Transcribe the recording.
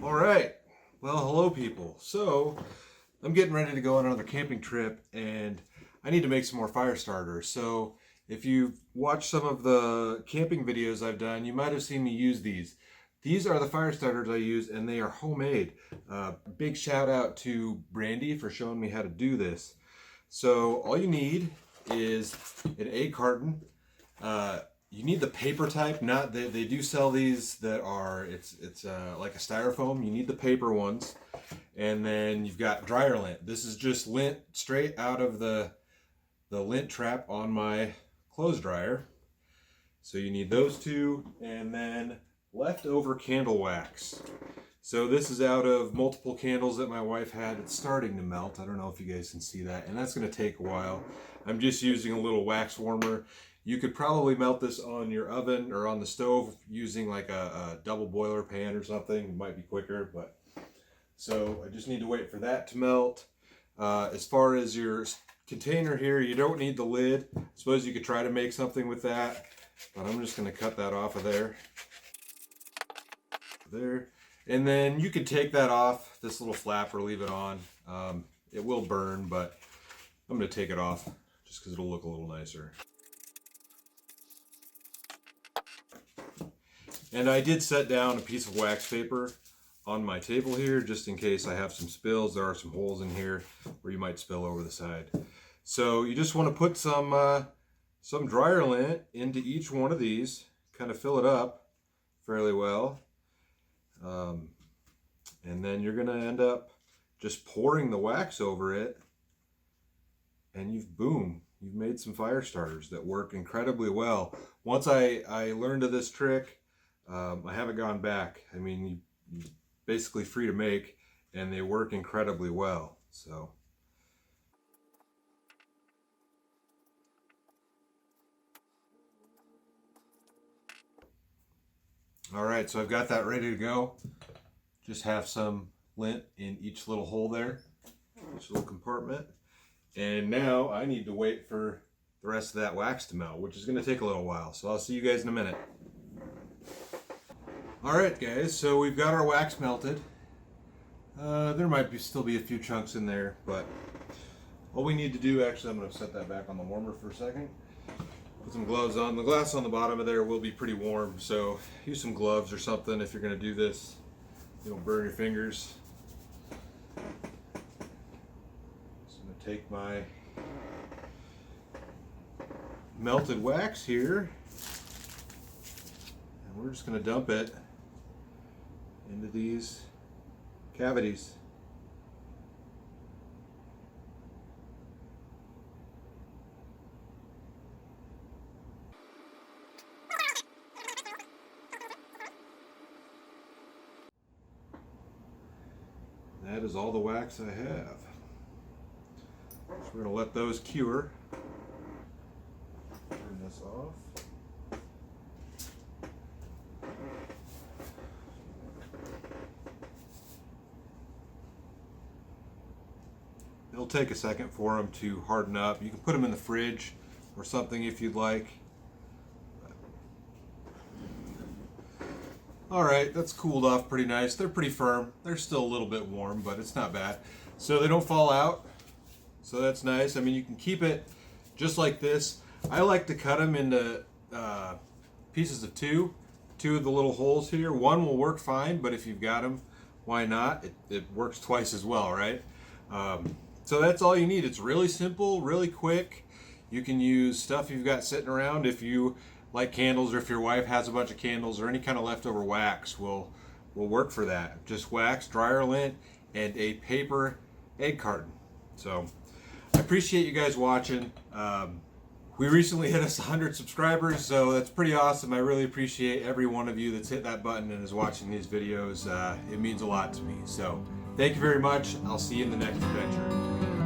All right. Well, hello, people. So, I'm getting ready to go on another camping trip, and I need to make some more fire starters. So, if you've watched some of the camping videos I've done, you might have seen me use these. These are the fire starters I use, and they are homemade. Big shout out to Brandy for showing me how to do this. So, all you need is an egg carton. You need the paper type. Not they do sell these that are it's like a styrofoam. You need the paper ones, and then you've got dryer lint. This is just lint straight out of the lint trap on my clothes dryer. So you need those two, and then leftover candle wax. So this is out of multiple candles that my wife had. It's starting to melt. I don't know if you guys can see that, and that's going to take a while. I'm just using a little wax warmer. You could probably melt this on your oven or on the stove using like a double boiler pan or something. It might be quicker, but so I just need to wait for that to melt. As far as your container here, you don't need the lid. I suppose you could try to make something with that, but I'm just going to cut that off of there. There. And then you could take that off, this little flap, or leave it on. It will burn, but I'm going to take it off just because it'll look a little nicer. And I did set down a piece of wax paper on my table here just in case I have some spills. There are some holes in here where you might spill over the side. So you just want to put some dryer lint into each one of these, kind of fill it up fairly well. And then you're going to end up just pouring the wax over it, and you've made some fire starters that work incredibly well. Once I learned of this trick, I haven't gone back. I mean, you're basically free to make, and they work incredibly well. So, all right, so I've got that ready to go. Just have some lint in each little hole there, each little compartment. And now I need to wait for the rest of that wax to melt, which is going to take a little while. So I'll see you guys in a minute. Alright guys, so we've got our wax melted. There might still be a few chunks in there, but all we need to do, actually I'm going to set that back on the warmer for a second. Put some gloves on. The glass on the bottom of there will be pretty warm, so use some gloves or something if you're going to do this. You don't burn your fingers. Just going to take my melted wax here, and we're just going to dump it into these cavities. That is all the wax I have. So we're going to let those cure. Turn this off. It'll take a second for them to harden up. You can put them in the fridge or something if you'd like. Alright, that's cooled off pretty nice. They're pretty firm. They're still a little bit warm, but it's not bad. So they don't fall out. So that's nice. I mean, you can keep it just like this. I like to cut them into pieces of two. Two of the little holes here. One will work fine, but if you've got them, why not? It works twice as well, right? So that's all you need. It's really simple, really quick. You can use stuff you've got sitting around. If you like candles, or if your wife has a bunch of candles, or any kind of leftover wax will work for that. Just wax, dryer lint, and a paper egg carton. So I appreciate you guys watching. We recently hit us 100 subscribers, so that's pretty awesome. I really appreciate every one of you that's hit that button and is watching these videos. It means a lot to me. So thank you very much. I'll see you in the next adventure.